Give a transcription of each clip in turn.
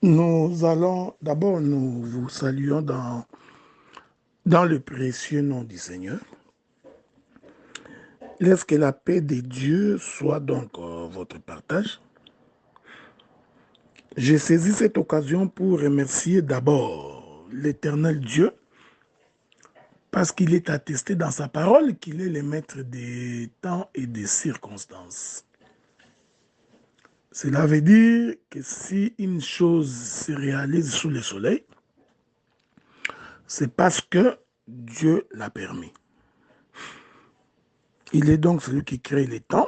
Nous allons, d'abord, nous vous saluons dans le précieux nom du Seigneur. Laisse que la paix de Dieu soit donc votre partage. J'ai saisi cette occasion pour remercier d'abord l'Éternel Dieu, parce qu'il est attesté dans sa parole qu'il est le maître des temps et des circonstances. Cela veut dire que si une chose se réalise sous le soleil, c'est parce que Dieu l'a permis. Il est donc celui qui crée les temps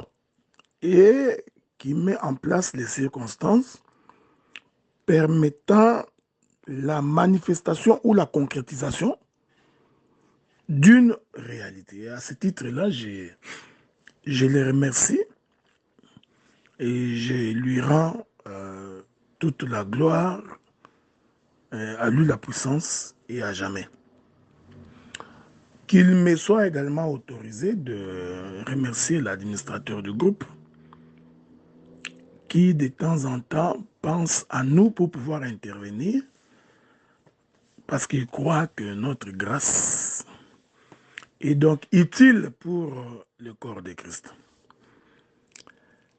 et qui met en place les circonstances permettant la manifestation ou la concrétisation d'une réalité. Et à ce titre-là, je les remercie et je lui rends toute la gloire, à lui la puissance et à jamais. Qu'il me soit également autorisé de remercier l'administrateur du groupe qui de temps en temps pense à nous pour pouvoir intervenir parce qu'il croit que notre grâce est donc utile pour le corps de Christ.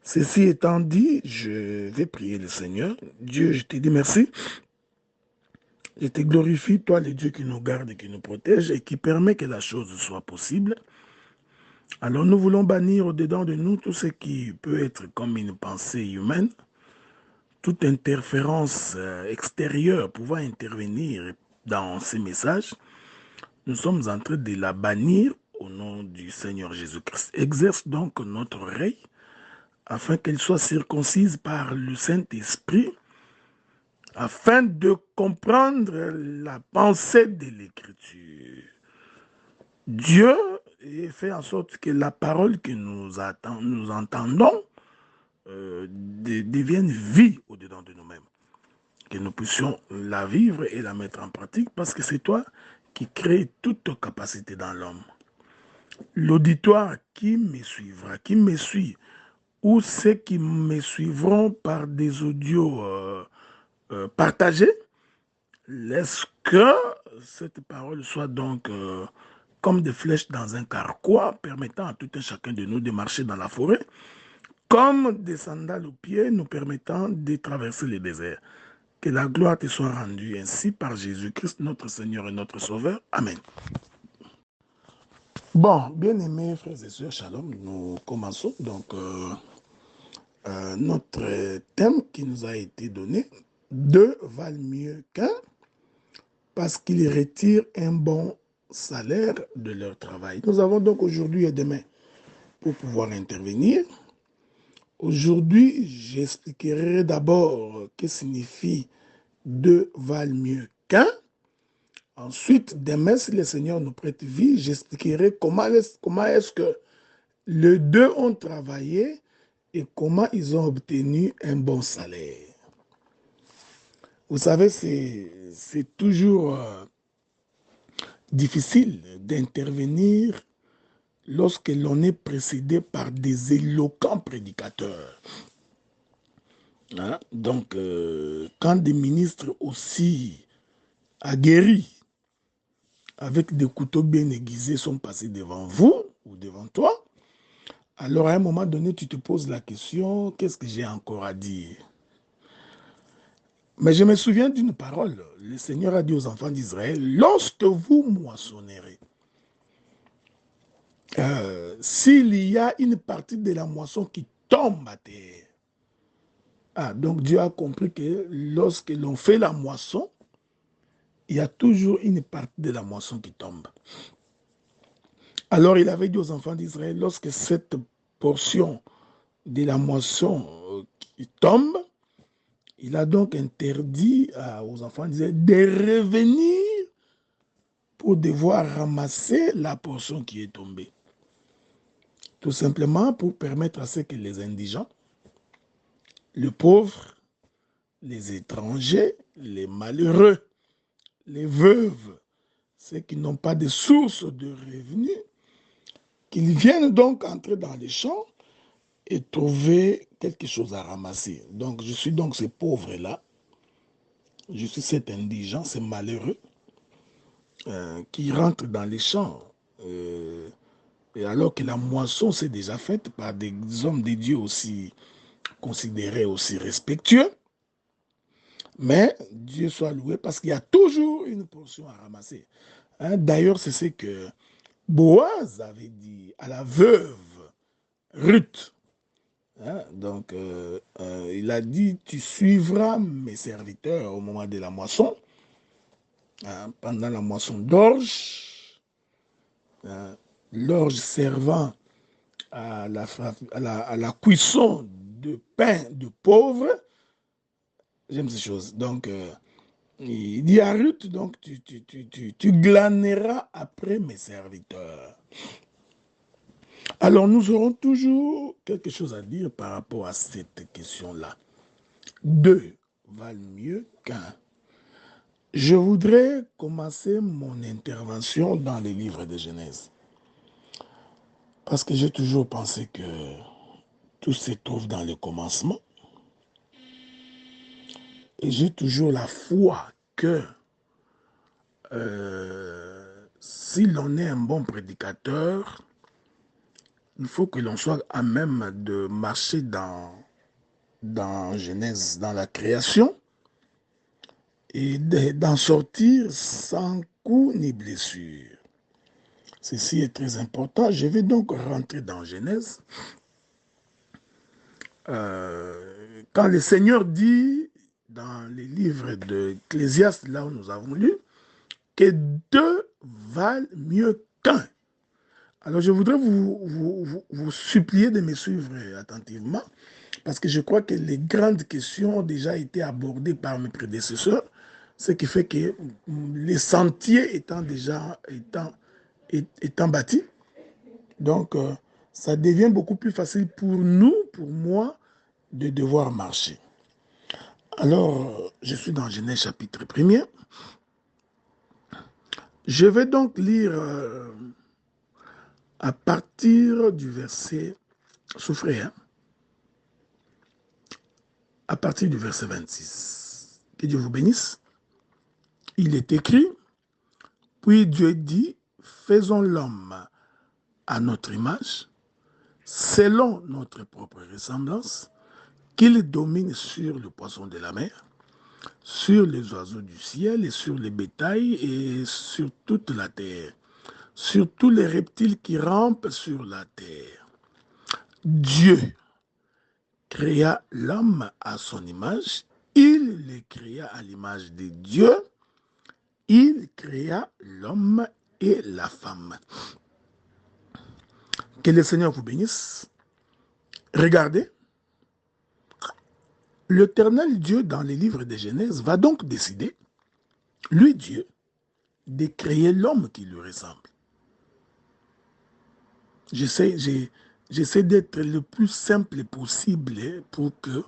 Ceci étant dit, je vais prier le Seigneur. Dieu, je te dis merci. Je te glorifie, toi, le Dieu qui nous garde et qui nous protège et qui permet que la chose soit possible. Alors nous voulons bannir au-dedans de nous tout ce qui peut être comme une pensée humaine, toute interférence extérieure pouvant intervenir dans ces messages. Nous sommes en train de la bannir au nom du Seigneur Jésus-Christ. Exerce donc notre oreille afin qu'elle soit circoncise par le Saint-Esprit, afin de comprendre la pensée de l'Écriture. Dieu fait en sorte que la parole que nous entendons devienne vie au-dedans de nous-mêmes. Que nous puissions la vivre et la mettre en pratique parce que c'est toi qui crée toute capacité dans l'homme. L'auditoire qui me suivra, qui me suit, ou ceux qui me suivront par des audios partagés, laisse que cette parole soit donc comme des flèches dans un carquois, permettant à tout un chacun de nous de marcher dans la forêt, comme des sandales aux pieds nous permettant de traverser le désert. Que la gloire te soit rendue ainsi par Jésus-Christ, notre Seigneur et notre Sauveur. Amen. Bon, bien-aimés frères et sœurs, shalom, nous commençons donc notre thème qui nous a été donné. Deux valent mieux qu'un parce qu'ils retirent un bon salaire de leur travail. Nous avons donc aujourd'hui et demain pour pouvoir intervenir. Aujourd'hui, j'expliquerai d'abord ce que signifie deux valent mieux qu'un. Ensuite, demain, si le Seigneur nous prête vie, j'expliquerai comment est-ce que les deux ont travaillé et comment ils ont obtenu un bon salaire. Vous savez, c'est toujours difficile d'intervenir lorsque l'on est précédé par des éloquents prédicateurs. Hein? Donc, quand des ministres aussi aguerris, avec des couteaux bien aiguisés, sont passés devant vous ou devant toi, alors à un moment donné, tu te poses la question, qu'est-ce que j'ai encore à dire? Mais je me souviens d'une parole. Le Seigneur a dit aux enfants d'Israël, lorsque vous moissonnerez, s'il y a une partie de la moisson qui tombe à terre, donc Dieu a compris que lorsque l'on fait la moisson, il y a toujours une partie de la moisson qui tombe. Alors il avait dit aux enfants d'Israël, lorsque cette portion de la moisson qui tombe, il a donc interdit aux enfants d'Israël de revenir pour devoir ramasser la portion qui est tombée. Tout simplement pour permettre à ce que les indigents, les pauvres, les étrangers, les malheureux, les veuves, ceux qui n'ont pas de source de revenus, qu'ils viennent donc entrer dans les champs et trouver quelque chose à ramasser. Donc je suis donc ces pauvres-là Je suis cet indigent, ce malheureux, qui rentre dans les champs. Et alors que la moisson s'est déjà faite par des hommes de Dieu aussi considérés aussi respectueux. Mais Dieu soit loué parce qu'il y a toujours une portion à ramasser. Hein, d'ailleurs, c'est ce que Boaz avait dit à la veuve Ruth. Hein, donc, il a dit, tu suivras mes serviteurs au moment de la moisson, hein, pendant la moisson d'orge, hein, l'orge servant à la cuisson de pain de pauvre. J'aime ces choses. Donc, il dit à Ruth, donc, tu glaneras après mes serviteurs. Alors, nous aurons toujours quelque chose à dire par rapport à cette question-là. Deux valent mieux qu'un. Je voudrais commencer mon intervention dans les livres de Genèse. Parce que j'ai toujours pensé que tout se trouve dans le commencement. Et j'ai toujours la foi que si l'on est un bon prédicateur, il faut que l'on soit à même de marcher dans Genèse, dans la création, et d'en sortir sans coup ni blessure. Ceci est très important. Je vais donc rentrer dans Genèse. Quand le Seigneur dit dans les livres d'Ecclésiaste, là où nous avons lu, que deux valent mieux qu'un. Alors je voudrais vous supplier de me suivre attentivement, parce que je crois que les grandes questions ont déjà été abordées par mes prédécesseurs, ce qui fait que les sentiers étant déjà bâtis, donc ça devient beaucoup plus facile pour nous, pour moi, de devoir marcher. Alors, je suis dans Genèse chapitre 1er. Je vais donc lire à partir du verset, souffrez, hein, à partir du verset 26. Que Dieu vous bénisse. Il est écrit, puis Dieu dit, faisons l'homme à notre image, selon notre propre ressemblance, qu'il domine sur le poisson de la mer, sur les oiseaux du ciel et sur les bétails et sur toute la terre, sur tous les reptiles qui rampent sur la terre. Dieu créa l'homme à son image, il le créa à l'image de Dieu, il créa l'homme et la femme. Que le Seigneur vous bénisse. Regardez, l'Éternel Dieu dans les livres de Genèse va donc décider, lui Dieu, de créer l'homme qui lui ressemble. J'essaie d'être le plus simple possible pour que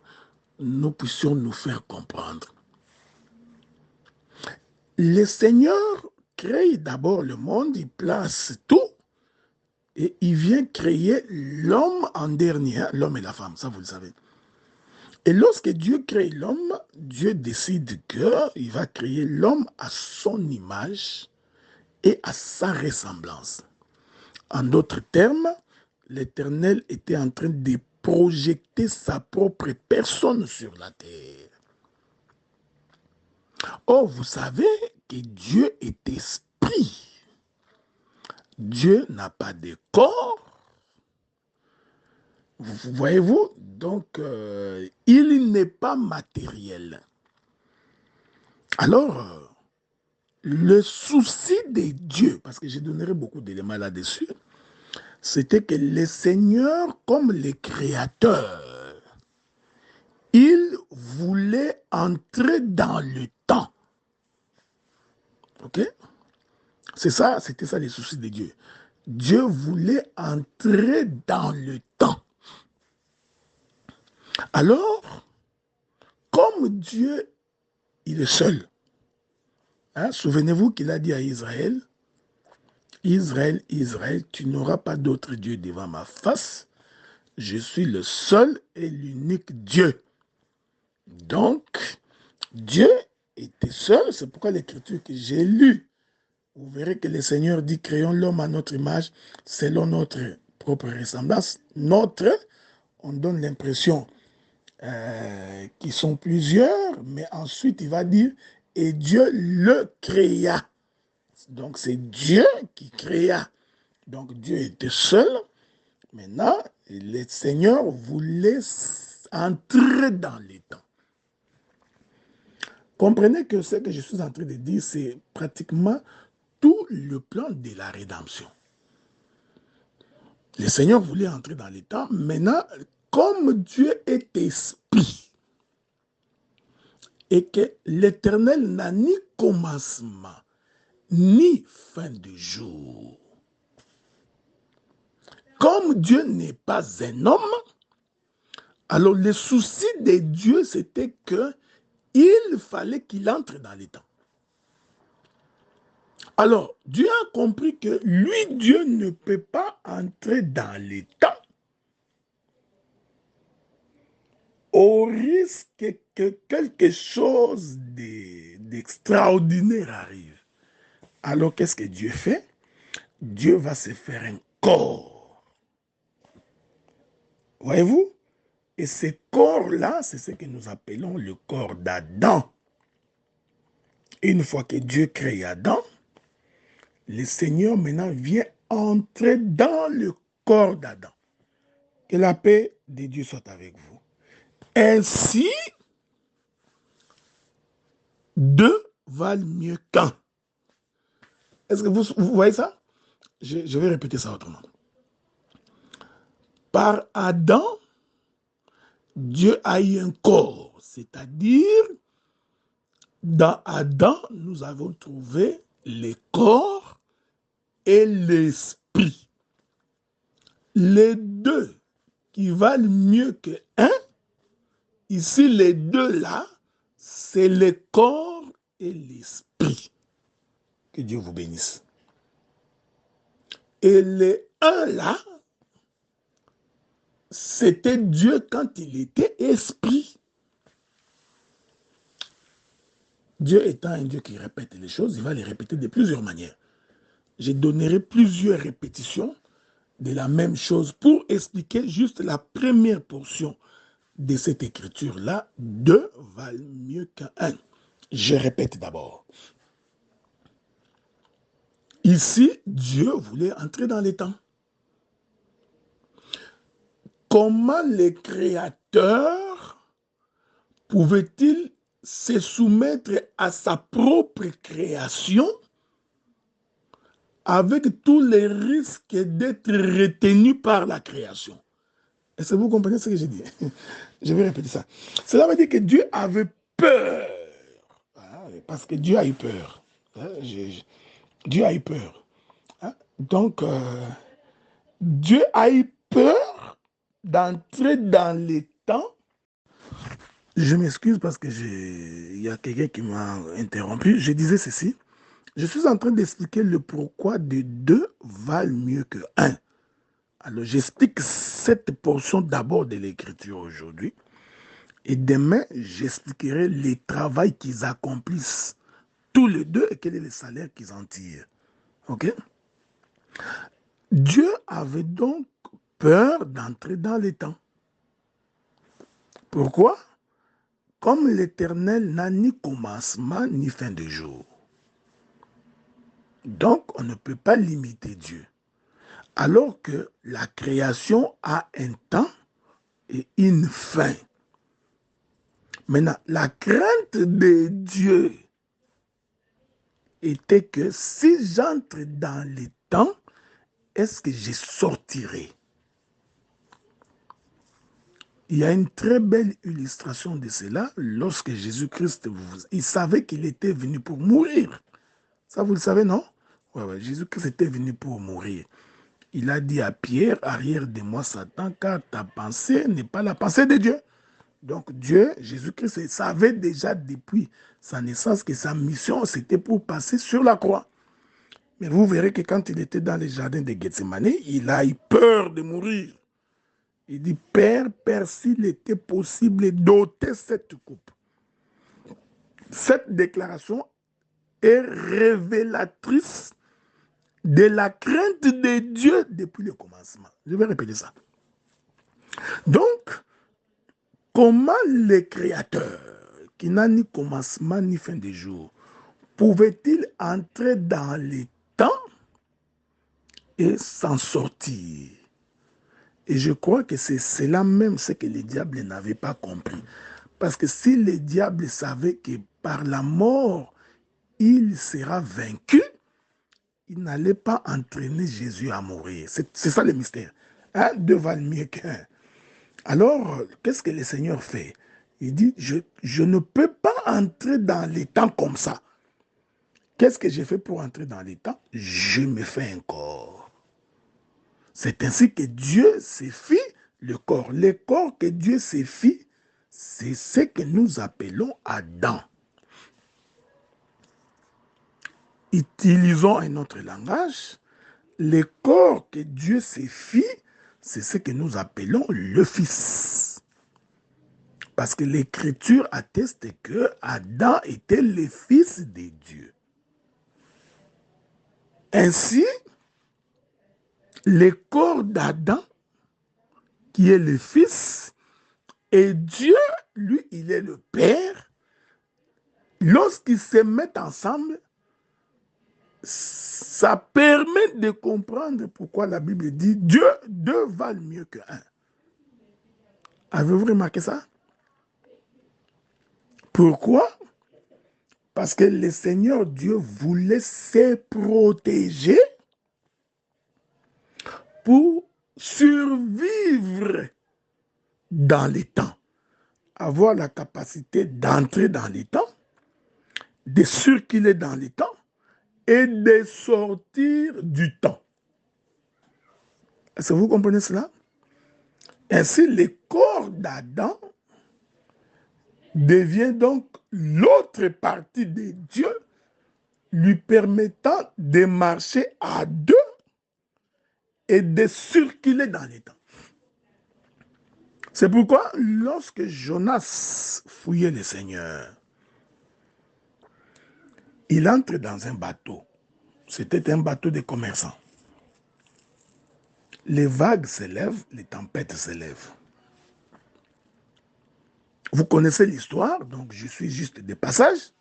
nous puissions nous faire comprendre. Le Seigneur crée d'abord le monde, il place tout, et il vient créer l'homme en dernier, l'homme et la femme, ça vous le savez. Et lorsque Dieu crée l'homme, Dieu décide qu'il va créer l'homme à son image et à sa ressemblance. En d'autres termes, l'Éternel était en train de projeter sa propre personne sur la terre. Or, vous savez que Dieu est esprit. Dieu n'a pas de corps. Voyez-vous, donc il n'est pas matériel. Alors, le souci de Dieu, parce que je donnerai beaucoup d'éléments là-dessus, c'était que le Seigneur, comme le Créateur, il voulait entrer dans le temps. Ok? C'était ça les soucis de Dieu. Dieu voulait entrer dans le temps. Alors, comme Dieu, il est seul, hein, souvenez-vous qu'il a dit à Israël, Israël, Israël, tu n'auras pas d'autre Dieu devant ma face, je suis le seul et l'unique Dieu. Donc, Dieu était seul. C'est pourquoi l'écriture que j'ai lue, vous verrez que le Seigneur dit, créons l'homme à notre image, selon notre propre ressemblance. Notre, on donne l'impression qu'ils sont plusieurs, mais ensuite il va dire, et Dieu le créa. Donc c'est Dieu qui créa. Donc Dieu était seul. Maintenant, le Seigneur voulait entrer dans les temps. Comprenez que ce que je suis en train de dire, c'est pratiquement tout le plan de la rédemption. Le Seigneur voulait entrer dans les temps. Maintenant, comme Dieu est esprit et que l'Éternel n'a ni commencement, ni fin de jour, comme Dieu n'est pas un homme, alors le souci de Dieu, c'était que il fallait qu'il entre dans les temps. Alors, Dieu a compris que lui, Dieu ne peut pas entrer dans les temps au risque que quelque chose d'extraordinaire arrive. Alors, qu'est-ce que Dieu fait? Dieu va se faire un corps. Voyez-vous? Et ce corps-là, c'est ce que nous appelons le corps d'Adam. Une fois que Dieu crée Adam, le Seigneur maintenant vient entrer dans le corps d'Adam. Que la paix de Dieu soit avec vous. Ainsi, deux valent mieux qu'un. Est-ce que vous voyez ça? Je vais répéter ça autrement. Par Adam, Dieu a eu un corps, c'est-à-dire, dans Adam, nous avons trouvé le corps et l'esprit. Les deux qui valent mieux que un, ici, les deux là, c'est le corps et l'esprit. Que Dieu vous bénisse. Et le un là, c'était Dieu quand il était esprit. Dieu étant un Dieu qui répète les choses, il va les répéter de plusieurs manières. Je donnerai plusieurs répétitions de la même chose pour expliquer juste la première portion de cette écriture-là. Deux valent mieux qu'un. Je répète d'abord. Ici, Dieu voulait entrer dans les temps. Comment les créateurs pouvait-il se soumettre à sa propre création avec tous les risques d'être retenu par la création? Est-ce que vous comprenez ce que je dis? Je vais répéter ça. Cela veut dire que Dieu avait peur. Parce que Dieu a eu peur. Dieu a eu peur. Donc, Dieu a eu peur d'entrer dans les temps. Je m'excuse parce que il y a quelqu'un qui m'a interrompu. Je disais ceci. Je suis en train d'expliquer le pourquoi de deux valent mieux que un. Alors, j'explique cette portion d'abord de l'écriture aujourd'hui. Et demain, j'expliquerai le travail qu'ils accomplissent tous les deux et quel est le salaire qu'ils en tirent. OK? Dieu avait donc peur d'entrer dans les temps. Pourquoi? Comme l'Éternel n'a ni commencement ni fin de jour. Donc, on ne peut pas limiter Dieu. Alors que la création a un temps et une fin. Maintenant, la crainte de Dieu était que si j'entre dans les temps, est-ce que je sortirai? Il y a une très belle illustration de cela lorsque Jésus-Christ, il savait qu'il était venu pour mourir. Ça, vous le savez, non? Ouais, Jésus-Christ était venu pour mourir. Il a dit à Pierre, arrière de moi, Satan, car ta pensée n'est pas la pensée de Dieu. Donc Dieu, Jésus-Christ, savait déjà depuis sa naissance que sa mission, c'était pour passer sur la croix. Mais vous verrez que quand il était dans les jardins de Gethsemane, il a eu peur de mourir. Il dit, Père, s'il était possible d'ôter cette coupe. Cette déclaration est révélatrice de la crainte de Dieu depuis le commencement. Je vais répéter ça. Donc, comment le Créateur, qui n'a ni commencement ni fin de jour, pouvait-il entrer dans les temps et s'en sortir? Et je crois que c'est cela même ce que le diable n'avait pas compris. Parce que si le diable savait que par la mort, il sera vaincu, il n'allait pas entraîner Jésus à mourir. C'est ça le mystère. Un, deux valent mieux qu'un. Alors, qu'est-ce que le Seigneur fait? Il dit, je ne peux pas entrer dans les temps comme ça. Qu'est-ce que j'ai fait pour entrer dans les temps? Je me fais un corps. C'est ainsi que Dieu s'est fit le corps. Le corps que Dieu s'est fit, c'est ce que nous appelons Adam. Utilisons un autre langage. Le corps que Dieu s'est fit, c'est ce que nous appelons le Fils. Parce que l'Écriture atteste que Adam était le Fils de Dieu. Ainsi, le corps d'Adam, qui est le Fils, et Dieu, lui, il est le Père. Lorsqu'ils se mettent ensemble, ça permet de comprendre pourquoi la Bible dit Dieu, deux valent mieux qu'un. Avez-vous remarqué ça? Pourquoi? Parce que le Seigneur Dieu voulait se protéger pour survivre dans les temps, avoir la capacité d'entrer dans les temps, de circuler dans les temps et de sortir du temps. Est-ce que vous comprenez cela? Ainsi, le corps d'Adam devient donc l'autre partie de Dieu, lui permettant de marcher à deux et de circuler dans les temps. C'est pourquoi, lorsque Jonas fouillait le Seigneur, il entre dans un bateau. C'était un bateau de commerçants. Les vagues s'élèvent, les tempêtes s'élèvent. Vous connaissez l'histoire, donc je suis juste de passage.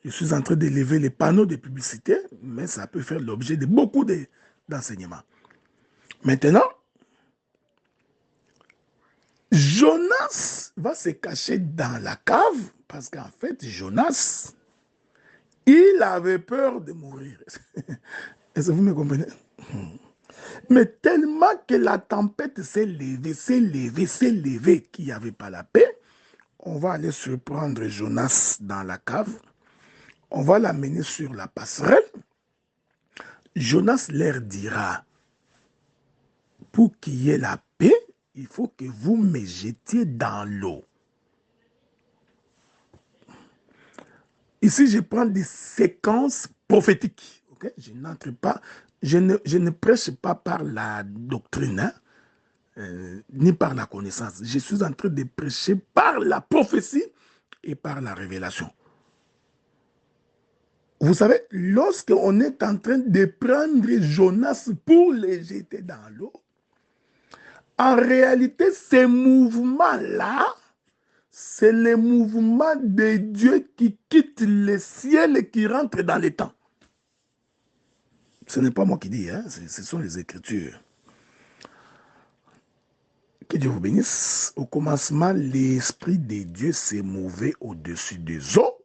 Je suis en train d'élever les panneaux de publicité, mais ça peut faire l'objet de beaucoup d'enseignements. Maintenant, Jonas va se cacher dans la cave, parce qu'en fait, Jonas, il avait peur de mourir. Est-ce que vous me comprenez? Mais tellement que la tempête s'est levée, qu'il n'y avait pas la paix, on va aller surprendre Jonas dans la cave, on va l'amener sur la passerelle. Jonas leur dira, pour qu'il y ait la paix, il faut que vous me jetiez dans l'eau. Ici, je prends des séquences prophétiques. Okay? Je n'entre pas, je ne prêche pas par la doctrine, hein, ni par la connaissance. Je suis en train de prêcher par la prophétie et par la révélation. Vous savez, lorsqu'on est en train de prendre Jonas pour le jeter dans l'eau, en réalité, ces mouvements-là, c'est le mouvement de Dieu qui quitte le ciel et qui rentre dans les temps. Ce n'est pas moi qui dis, hein, ce sont les Écritures. Que Dieu vous bénisse. Au commencement, l'Esprit de Dieu s'est mouvé au-dessus des eaux.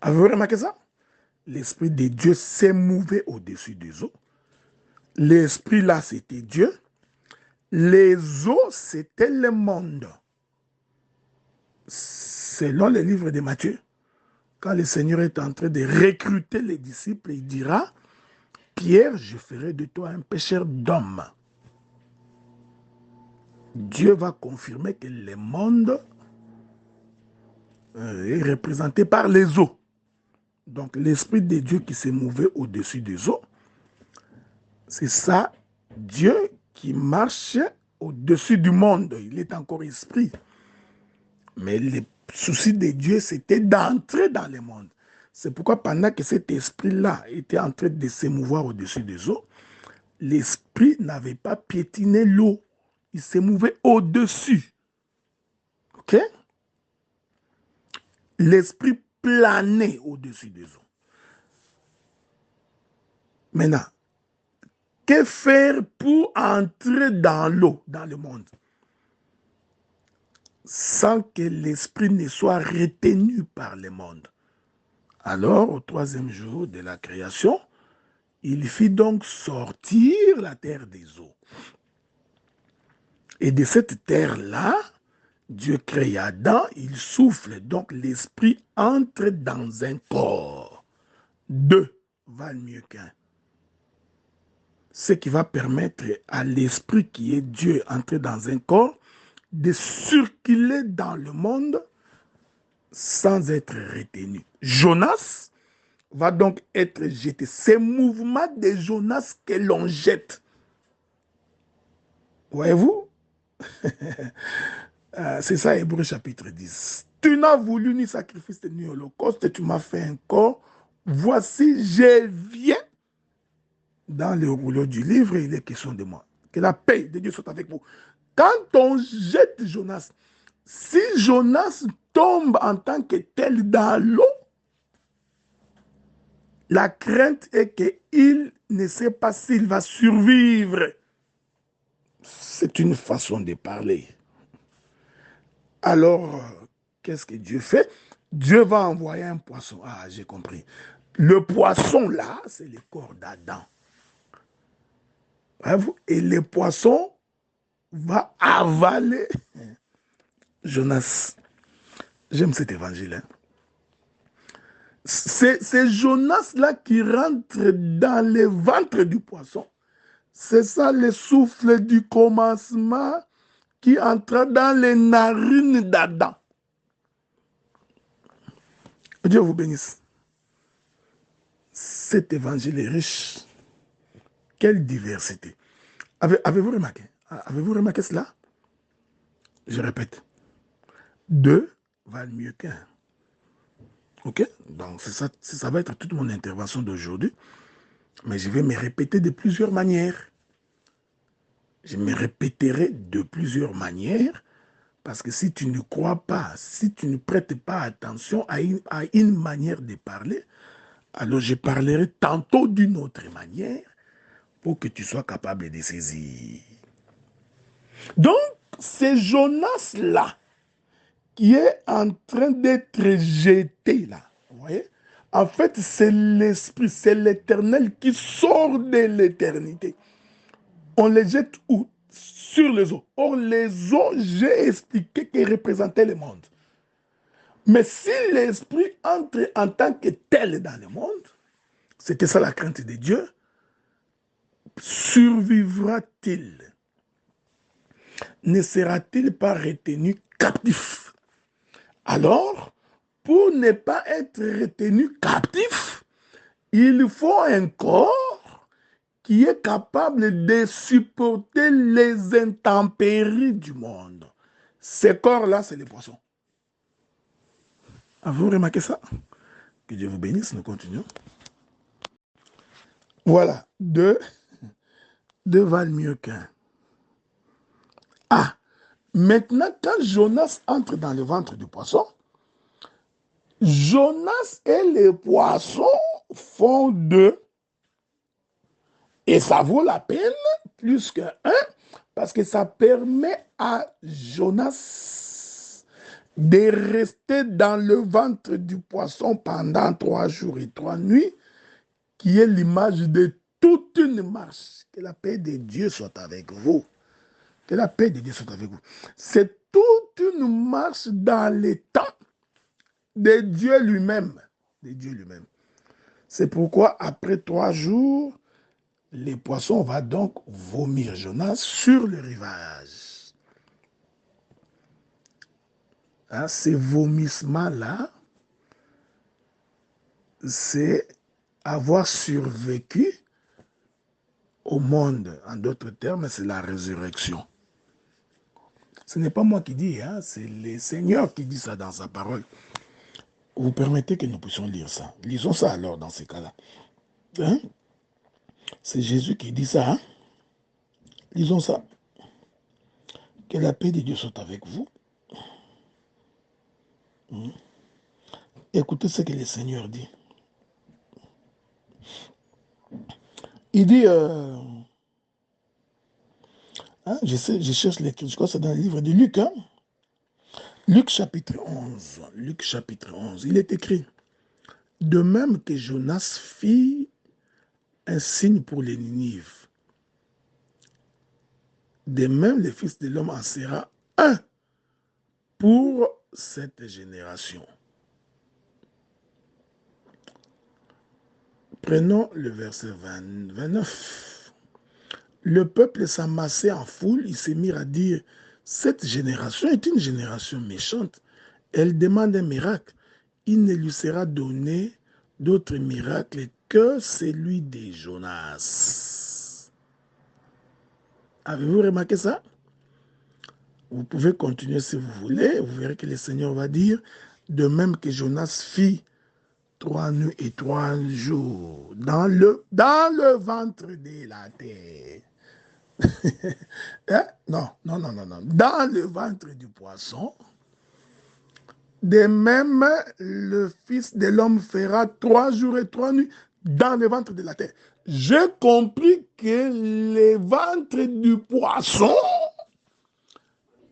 Avez-vous remarqué ça? L'Esprit de Dieu s'est mouvé au-dessus des eaux. L'Esprit là, c'était Dieu. Les eaux, c'était le monde. Selon le livre de Matthieu, quand le Seigneur est en train de recruter les disciples, il dira, Pierre, je ferai de toi un pêcheur d'hommes. Dieu va confirmer que le monde est représenté par les eaux. Donc l'Esprit de Dieu qui s'est mouvé au-dessus des eaux, c'est ça, Dieu qui marche au-dessus du monde. Il est encore esprit. Mais le souci de Dieu, c'était d'entrer dans le monde. C'est pourquoi pendant que cet esprit-là était en train de s'émouvoir au-dessus des eaux, l'esprit n'avait pas piétiné l'eau. Il se mouvait au-dessus. OK? L'esprit planait au-dessus des eaux. Maintenant, que faire pour entrer dans l'eau, dans le monde, sans que l'esprit ne soit retenu par le monde? Alors, au troisième jour de la création, il fit donc sortir la terre des eaux. Et de cette terre-là, Dieu crée Adam, il souffle, donc l'esprit entre dans un corps. Deux valent mieux qu'un. Ce qui va permettre à l'esprit qui est Dieu entrer dans un corps de circuler dans le monde sans être retenu. Jonas va donc être jeté. C'est le mouvement de Jonas que l'on jette. Voyez-vous? C'est ça, Hébreux chapitre 10. Tu n'as voulu ni sacrifice ni holocauste, tu m'as fait un corps. Voici, je viens. Dans le rouleau du livre, il est question de moi. Que la paix de Dieu soit avec vous. Quand on jette Jonas, si Jonas tombe en tant que tel dans l'eau, la crainte est qu'il ne sait pas s'il va survivre. C'est une façon de parler. Alors, qu'est-ce que Dieu fait? Dieu va envoyer un poisson. Ah, j'ai compris. Le poisson, là, c'est le corps d'Adam. Et le poisson va avaler Jonas. J'aime cet évangile. Hein? C'est Jonas-là qui rentre dans le ventre du poisson. C'est ça le souffle du commencement qui entra dans les narines d'Adam. Dieu vous bénisse. Cet évangile est riche. Quelle diversité. Avez-vous remarqué? Avez-vous remarqué cela? Je répète. Deux valent mieux qu'un. OK? Donc, ça va être toute mon intervention d'aujourd'hui. Mais je vais me répéter de plusieurs manières. Je me répéterai de plusieurs manières. Parce que si tu ne crois pas, si tu ne prêtes pas attention à une manière de parler, alors je parlerai tantôt d'une autre manière pour que tu sois capable de saisir. Donc, c'est Jonas-là qui est en train d'être jeté là. Vous voyez? En fait, c'est l'Esprit, c'est l'Éternel qui sort de l'éternité. On les jette où? Sur les eaux. Or, les eaux, j'ai expliqué qu'elles représentaient le monde. Mais si l'Esprit entre en tant que tel dans le monde, c'était ça la crainte de Dieu, survivra-t-il? Ne sera-t-il pas retenu captif? Alors, pour ne pas être retenu captif, il faut un corps qui est capable de supporter les intempéries du monde. Ce corps-là, c'est les poissons. Avez-vous remarqué ça? Que Dieu vous bénisse, nous continuons. Voilà, deux valent mieux qu'un. Ah, maintenant, quand Jonas entre dans le ventre du poisson, Jonas et les poissons font deux. Et ça vaut la peine plus qu'un, parce que ça permet à Jonas de rester dans le ventre du poisson pendant 3 jours et 3 nuits, qui est l'image de toute une marche. Que la paix de Dieu soit avec vous. Que la paix de Dieu soit avec vous. C'est toute une marche dans les temps de Dieu lui-même. De Dieu lui-même. C'est pourquoi après 3 jours, les poissons vont donc vomir Jonas sur le rivage. Hein, ces vomissements-là, c'est avoir survécu au monde. En d'autres termes, c'est la résurrection. Ce n'est pas moi qui dis, hein, c'est le Seigneur qui dit ça dans sa parole. Vous permettez que nous puissions lire ça. Lisons ça alors dans ces cas-là. Hein? C'est Jésus qui dit ça. Hein? Lisons ça. Que la paix de Dieu soit avec vous. Écoutez ce que le Seigneur dit. Il dit, hein, je cherche l'écriture, je crois que c'est dans le livre de Luc. Hein? Luc chapitre 11. Luc chapitre 11. Il est écrit, de même que Jonas fit un signe pour les Ninives, de même le Fils de l'homme en sera un pour cette génération. Prenons le verset 29. Le peuple s'amassait en foule, ils se mirent à dire, cette génération est une génération méchante, elle demande un miracle. Il ne lui sera donné d'autre miracle que celui de Jonas. Avez-vous remarqué ça? Vous pouvez continuer si vous voulez, vous verrez que le Seigneur va dire, de même que Jonas fit 3 nuits et 3 jours dans le ventre de la terre. Hein? Non. Dans le ventre du poisson, de même, le Fils de l'homme fera 3 jours et 3 nuits dans le ventre de la terre. J'ai compris que le ventre du poisson,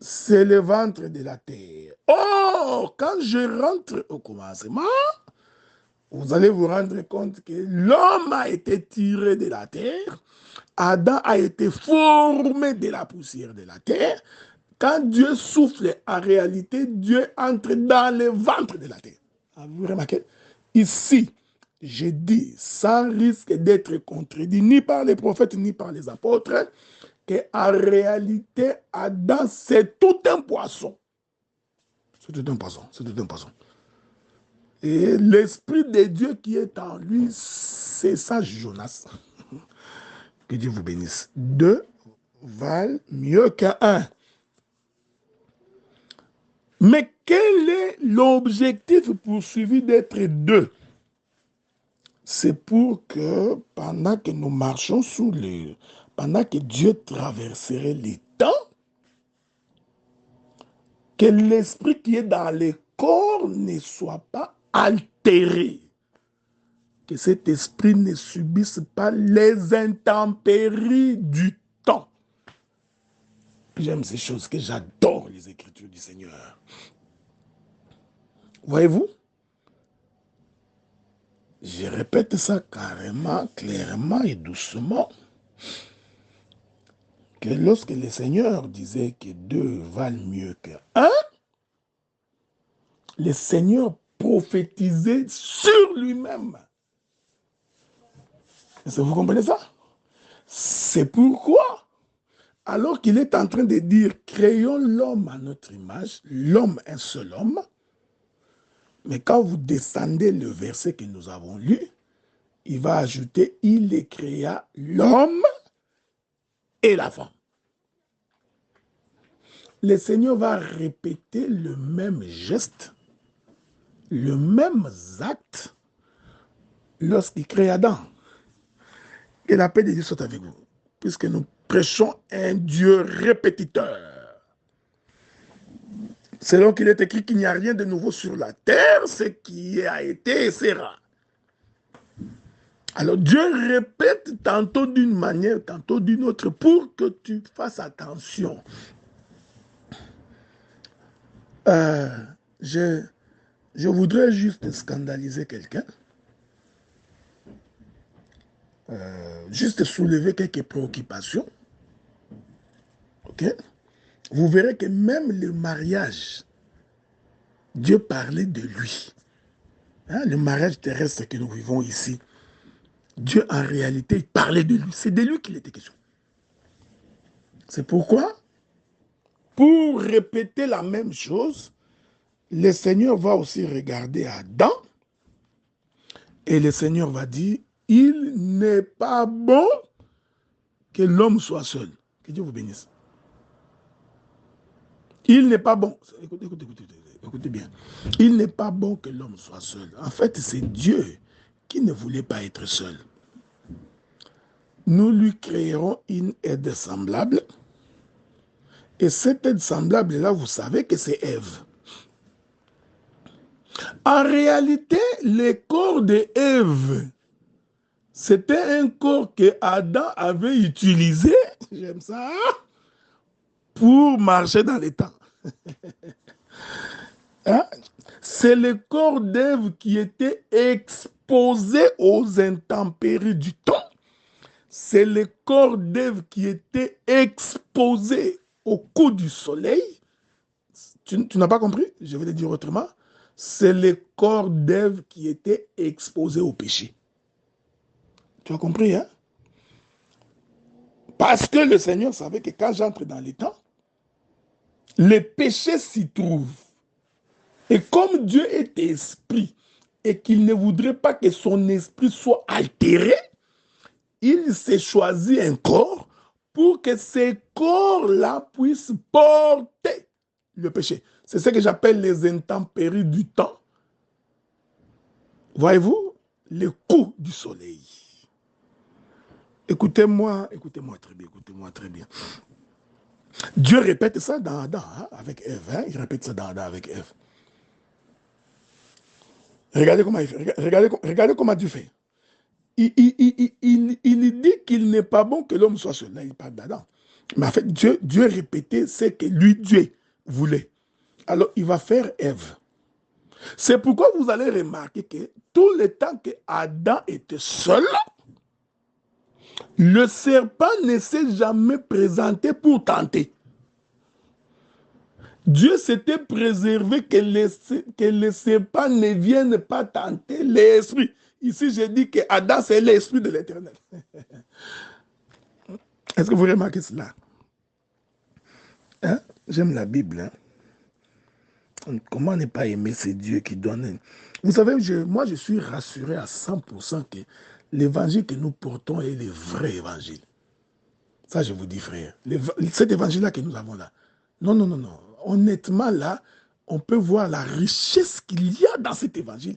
c'est le ventre de la terre. Oh, quand je rentre au commencement, vous allez vous rendre compte que l'homme a été tiré de la terre, Adam a été formé de la poussière de la terre. Quand Dieu souffle, en réalité, Dieu entre dans le ventre de la terre. Vous remarquez? Ici, j'ai dit, sans risque d'être contredit, ni par les prophètes, ni par les apôtres, qu'en réalité, Adam, c'est tout un poisson. C'est tout un poisson. C'est tout un poisson. Et l'Esprit de Dieu qui est en lui, c'est ça, Jonas. Que Dieu vous bénisse. 2 valent mieux qu'un. Mais quel est l'objectif poursuivi d'être 2? C'est pour que pendant que nous marchons pendant que Dieu traverserait les temps, que l'esprit qui est dans le corps ne soit pas altéré. Que cet esprit ne subisse pas les intempéries du temps. J'aime ces choses, que j'adore les Écritures du Seigneur. Voyez-vous? Je répète ça carrément, clairement et doucement. Que lorsque le Seigneur disait que 2 valent mieux qu'un, le Seigneur prophétisait sur lui-même. Est-ce que vous comprenez ça? C'est pourquoi, alors qu'il est en train de dire, créons l'homme à notre image, l'homme un seul homme, mais quand vous descendez le verset que nous avons lu, il va ajouter, il les créa l'homme et la femme. Le Seigneur va répéter le même geste, le même acte, lorsqu'il crée Adam. Que la paix de Dieu soit avec vous, puisque nous prêchons un Dieu répétiteur. Selon qu'il est écrit qu'il n'y a rien de nouveau sur la terre, ce qui a été et sera. Alors Dieu répète tantôt d'une manière, tantôt d'une autre, pour que tu fasses attention. Je voudrais juste scandaliser quelqu'un. Juste soulever quelques préoccupations. Ok? Vous verrez que même le mariage, Dieu parlait de lui. Hein, le mariage terrestre que nous vivons ici, Dieu en réalité parlait de lui. C'est de lui qu'il était question. C'est pourquoi, pour répéter la même chose, le Seigneur va aussi regarder Adam et le Seigneur va dire, il n'est pas bon que l'homme soit seul. Que Dieu vous bénisse. Il n'est pas bon. Écoutez bien. Il n'est pas bon que l'homme soit seul. En fait, c'est Dieu qui ne voulait pas être seul. Nous lui créerons une aide semblable. Et cette aide semblable-là, vous savez que c'est Ève. En réalité, le corps de Ève, c'était un corps que Adam avait utilisé, j'aime ça, pour marcher dans les temps. Hein? C'est le corps d'Ève qui était exposé aux intempéries du temps. C'est le corps d'Ève qui était exposé au coup du soleil. Tu n'as pas compris? Je vais le dire autrement. C'est le corps d'Ève qui était exposé au péché. Tu as compris, hein? Parce que le Seigneur savait que quand j'entre dans les temps, les péchés s'y trouvent. Et comme Dieu est esprit et qu'il ne voudrait pas que son esprit soit altéré, il s'est choisi un corps pour que ces corps-là puissent porter le péché. C'est ce que j'appelle les intempéries du temps. Voyez-vous, le coup du soleil. Écoutez-moi très bien. Dieu répète ça dans Adam, hein, avec Ève. Hein, il répète ça dans Adam avec Ève. Regardez comment il fait. Regardez comment Dieu fait. Il dit qu'il n'est pas bon que l'homme soit seul. Là, il parle d'Adam. Mais en fait, Dieu répétait ce que lui, Dieu, voulait. Alors, il va faire Ève. C'est pourquoi vous allez remarquer que tout le temps que Adam était seul, le serpent ne s'est jamais présenté pour tenter. Dieu s'était préservé que le serpent ne vienne pas tenter l'esprit. Ici, j'ai dit que Adam, c'est l'esprit de l'Éternel. Est-ce que vous remarquez cela? Hein? J'aime la Bible. Hein? Comment ne pas aimer ce Dieu qui donne? Vous savez, moi, je suis rassuré à 100% que l'évangile que nous portons est le vrai évangile. Ça, je vous dis, frère. Cet évangile-là que nous avons là. Non, non, non, non. Honnêtement, là, on peut voir la richesse qu'il y a dans cet évangile.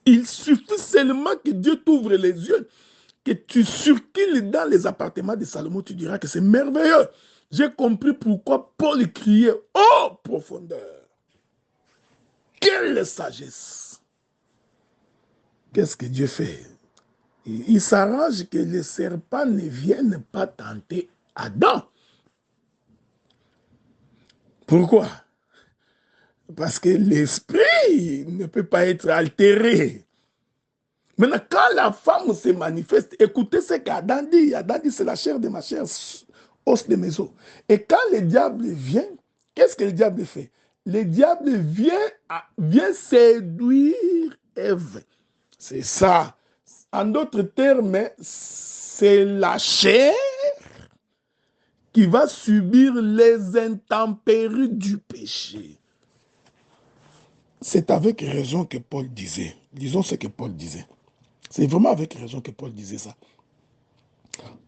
Il suffit seulement que Dieu t'ouvre les yeux, que tu circules dans les appartements de Salomon, tu diras que c'est merveilleux. J'ai compris pourquoi Paul criait « Oh, profondeur !» Quelle sagesse! Qu'est-ce que Dieu fait? Il s'arrange que les serpents ne viennent pas tenter Adam. Pourquoi? Parce que l'esprit ne peut pas être altéré. Maintenant, quand la femme se manifeste, écoutez ce qu'Adam dit. Adam dit, c'est la chair de ma chair, os de mes os. Et quand le diable vient, qu'est-ce que le diable fait? Le diable vient séduire Ève. C'est ça. En d'autres termes, c'est la chair qui va subir les intempéries du péché. C'est avec raison que Paul disait. Disons ce que Paul disait. C'est vraiment avec raison que Paul disait ça.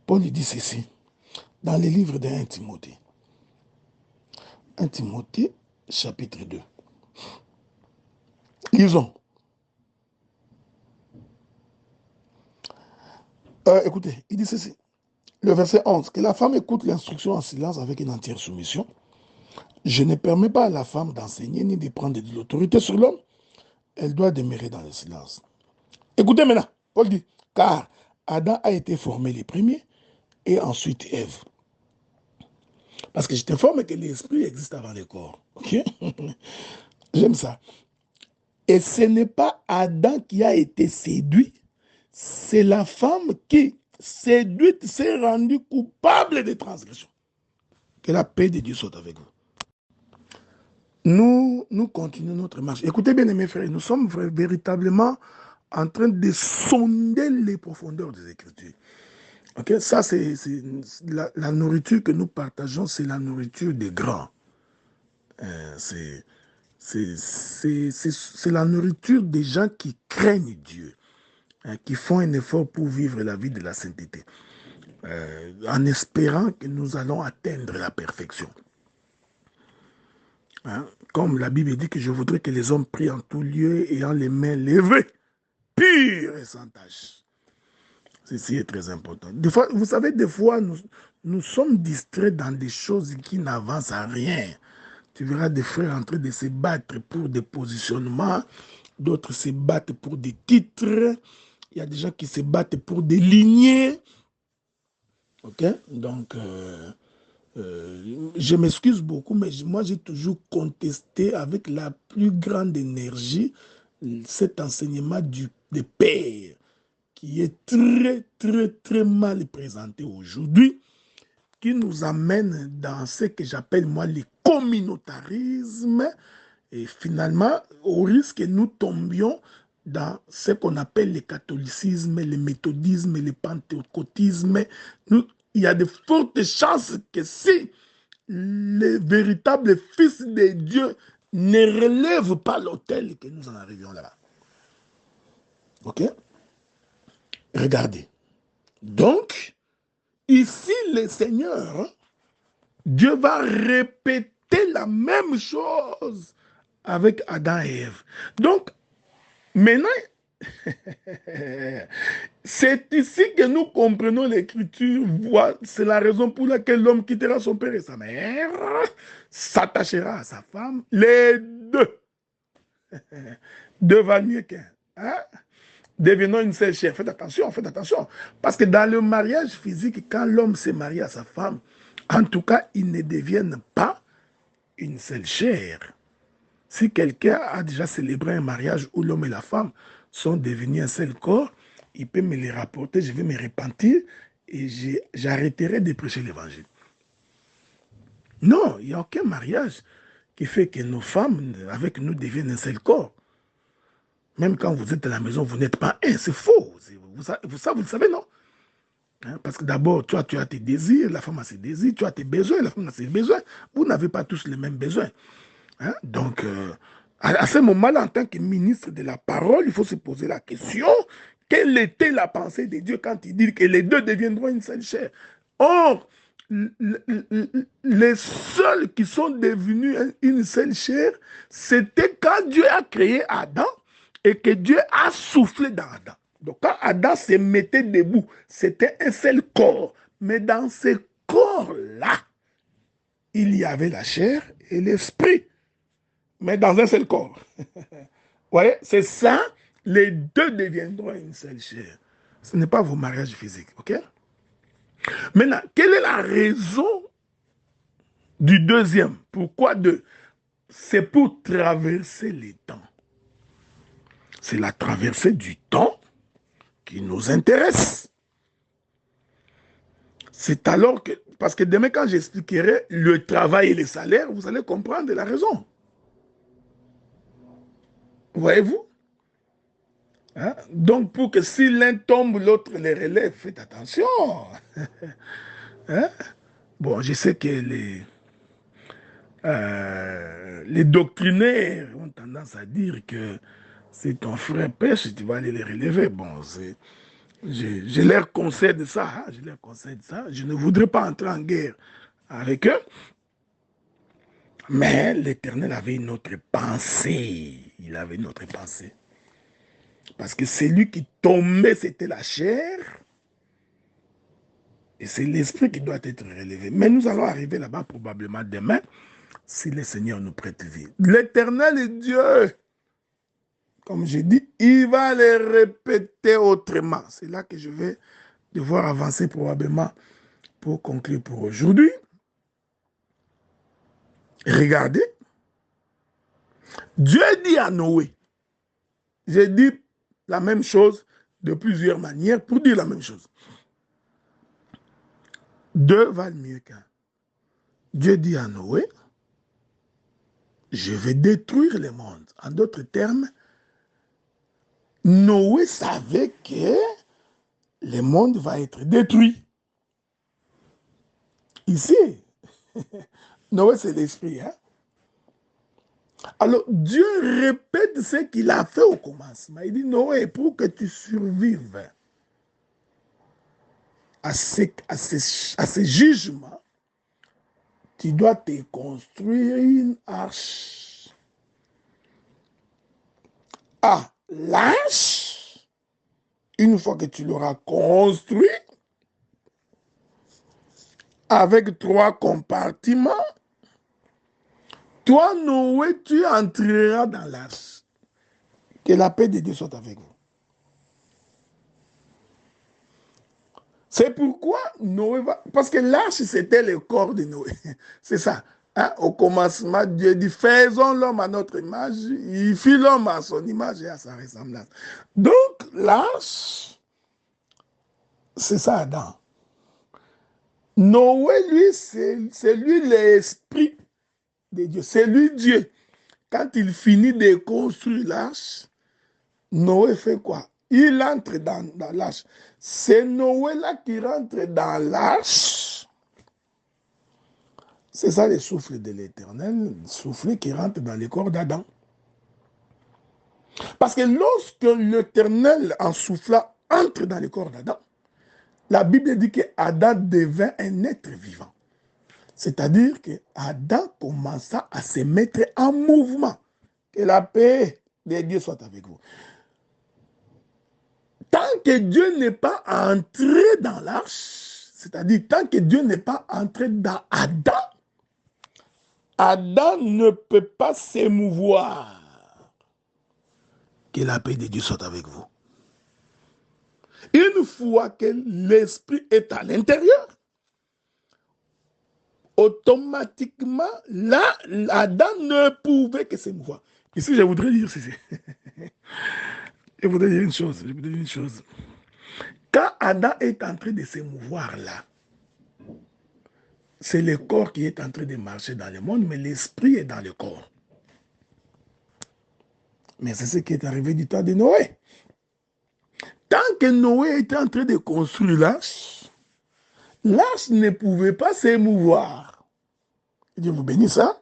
Paul dit ceci, dans les livres de 1 Timothée. 1 Timothée, chapitre 2. Lisons. Écoutez, il dit ceci. Le verset 11. Que la femme écoute l'instruction en silence avec une entière soumission. Je ne permets pas à la femme d'enseigner ni de prendre de l'autorité sur l'homme. Elle doit demeurer dans le silence. Écoutez maintenant. Paul dit, car Adam a été formé le premier et ensuite Ève. Parce que je t'informe que l'esprit existe avant le corps. Ok? J'aime ça. Et ce n'est pas Adam qui a été séduit, c'est la femme qui, séduite, s'est rendue coupable de transgression. Que la paix de Dieu soit avec vous. Nous continuons notre marche. Écoutez bien, mes frères, nous sommes véritablement en train de sonder les profondeurs des Écritures. Okay? Ça, c'est la nourriture que nous partageons, c'est la nourriture des grands. C'est la nourriture des gens qui craignent Dieu, hein, qui font un effort pour vivre la vie de la sainteté, en espérant que nous allons atteindre la perfection. Hein? Comme la Bible dit que je voudrais que les hommes prient en tout lieu ayant les mains levées, pures et sans tache. Ceci est très important. Des fois, vous savez, des fois, nous sommes distraits dans des choses qui n'avancent à rien. Tu verras des frères en train de se battre pour des positionnements, d'autres se battent pour des titres, il y a des gens qui se battent pour des lignées. Ok? Donc, je m'excuse beaucoup, mais moi, j'ai toujours contesté avec la plus grande énergie cet enseignement des pères qui est très, très, très mal présenté aujourd'hui, qui nous amène dans ce que j'appelle, moi, le communautarisme, et finalement, au risque que nous tombions dans ce qu'on appelle le catholicisme, le méthodisme, le pentecôtisme. Il y a de fortes chances que si les véritables fils de Dieu ne relèvent pas l'autel, que nous en arrivions là-bas. Ok? Regardez. Donc, ici, le Seigneur, Dieu va répéter la même chose avec Adam et Ève. Donc, maintenant, c'est ici que nous comprenons l'écriture. C'est la raison pour laquelle l'homme quittera son père et sa mère, s'attachera à sa femme. Les deux valent mieux qu'un. Hein? Devenons une seule chair. Faites attention, faites attention. Parce que dans le mariage physique, quand l'homme se marie à sa femme, en tout cas, ils ne deviennent pas une seule chair. Si quelqu'un a déjà célébré un mariage où l'homme et la femme sont devenus un seul corps, il peut me les rapporter, je vais me repentir et j'arrêterai de prêcher l'évangile. Non, il n'y a aucun mariage qui fait que nos femmes avec nous deviennent un seul corps. Même quand vous êtes à la maison, vous n'êtes pas un, c'est faux. Vous le savez, non? Hein, parce que d'abord, toi, tu as tes désirs, la femme a ses désirs, tu as tes besoins, la femme a ses besoins. Vous n'avez pas tous les mêmes besoins. Hein? Donc, à ce moment-là, en tant que ministre de la parole, il faut se poser la question, quelle était la pensée de Dieu quand il dit que les deux deviendront une seule chair? Or, les seuls qui sont devenus une seule chair, c'était quand Dieu a créé Adam et que Dieu a soufflé dans Adam. Donc, quand Adam se mettait debout, c'était un seul corps. Mais dans ce corps-là, il y avait la chair et l'esprit, mais dans un seul corps. Vous voyez, c'est ça, les deux deviendront une seule chair. Ce n'est pas vos mariages physiques, ok? Maintenant, quelle est la raison du deuxième? Pourquoi deux? C'est pour traverser les temps. C'est la traversée du temps qui nous intéresse. C'est alors que, parce que demain quand j'expliquerai le travail et les salaires, vous allez comprendre la raison. Voyez-vous? Hein? Donc pour que si l'un tombe, l'autre les relève, faites attention. Hein? Bon, je sais que les doctrinaires ont tendance à dire que si ton frère pêche, tu vas aller les relever. Bon, je leur concède ça, hein, je leur concède ça. Je ne voudrais pas entrer en guerre avec eux, mais l'Éternel avait une autre pensée. Il avait une autre pensée. Parce que celui qui tombait, c'était la chair, et c'est l'esprit qui doit être relevé. Mais nous allons arriver là-bas probablement demain, si le Seigneur nous prête vie. L'Éternel est Dieu. Comme j'ai dit, il va les répéter autrement. C'est là que je vais devoir avancer probablement pour conclure pour aujourd'hui. Regardez, Dieu dit à Noé, j'ai dit la même chose de plusieurs manières pour dire la même chose. Deux valent mieux qu'un. Dieu dit à Noé, je vais détruire le monde. En d'autres termes, Noé savait que le monde va être détruit. Ici, Noé, c'est l'esprit. Hein? Alors, Dieu répète ce qu'il a fait au commencement. Il dit, Noé, pour que tu survives à ces jugements, tu dois te construire une arche. Ah, l'arche, une fois que tu l'auras construit, avec 3 compartiments, toi, Noé, tu entreras dans l'arche. Que la paix de Dieu soit avec vous. C'est pourquoi Noé va... Parce que l'arche, c'était le corps de Noé. C'est ça. Hein? Au commencement, Dieu dit, faisons l'homme à notre image. Il fit l'homme à son image et à sa ressemblance. Donc, l'arche, c'est ça, Adam. Noé, lui, c'est lui l'esprit de Dieu. C'est lui Dieu. Quand il finit de construire l'arche, Noé fait quoi? Il entre dans l'arche. C'est Noé là qui rentre dans l'arche. C'est ça le souffle de l'Éternel, le souffle qui rentre dans le corps d'Adam. Parce que lorsque l'Éternel, en soufflant, entre dans le corps d'Adam, la Bible dit que Adam devint un être vivant. C'est-à-dire que Adam commença à se mettre en mouvement. Que la paix de Dieu soit avec vous. Tant que Dieu n'est pas entré dans l'arche, c'est-à-dire tant que Dieu n'est pas entré dans Adam, Adam ne peut pas s'émouvoir. Que la paix de Dieu soit avec vous. Une fois que l'esprit est à l'intérieur, automatiquement, là, Adam ne pouvait que s'émouvoir. Ici, je voudrais dire ceci. Je voudrais dire une chose. Quand Adam est en train de s'émouvoir là, c'est le corps qui est en train de marcher dans le monde, mais l'esprit est dans le corps. Mais c'est ce qui est arrivé du temps de Noé. Tant que Noé était en train de construire l'arche, l'arche ne pouvait pas s'émouvoir. Dieu vous bénisse, hein?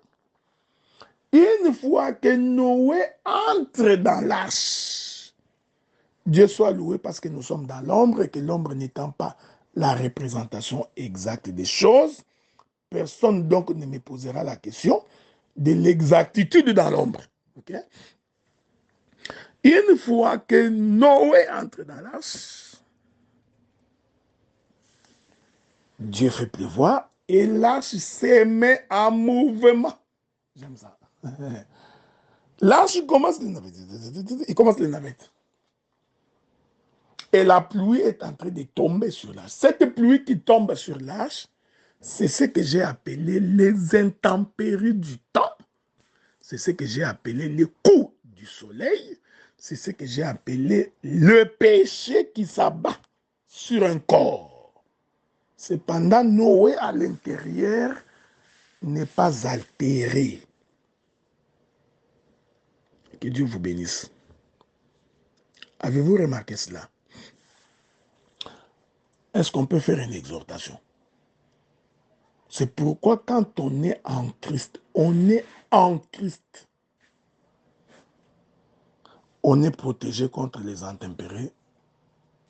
Une fois que Noé entre dans l'arche, Dieu soit loué parce que nous sommes dans l'ombre et que l'ombre n'étant pas la représentation exacte des choses, personne donc ne me posera la question de l'exactitude dans l'ombre. Okay? Une fois que Noé entre dans l'arche, Dieu fait pleuvoir et l'arche se met en mouvement. J'aime ça. L'arche commence les navettes. Il commence les navettes. Et la pluie est en train de tomber sur l'arche. Cette pluie qui tombe sur l'arche, c'est ce que j'ai appelé les intempéries du temps. C'est ce que j'ai appelé les coups du soleil. C'est ce que j'ai appelé le péché qui s'abat sur un corps. Cependant, Noé à l'intérieur n'est pas altéré. Que Dieu vous bénisse. Avez-vous remarqué cela? Est-ce qu'on peut faire une exhortation? C'est pourquoi quand on est en Christ, on est en Christ. On est protégé contre les intempéries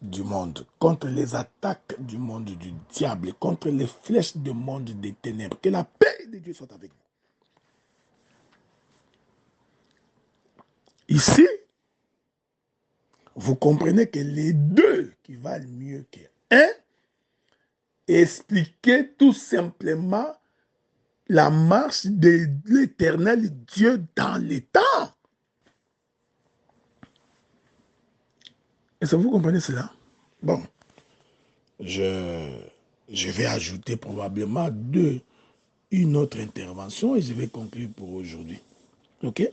du monde, contre les attaques du monde du diable, contre les flèches du monde des ténèbres. Que la paix de Dieu soit avec vous. Ici, vous comprenez que les deux qui valent mieux qu'un, expliquer tout simplement la marche de l'Éternel Dieu dans les temps. Est-ce que vous comprenez cela? Bon, je vais ajouter probablement une autre intervention et je vais conclure pour aujourd'hui. OK?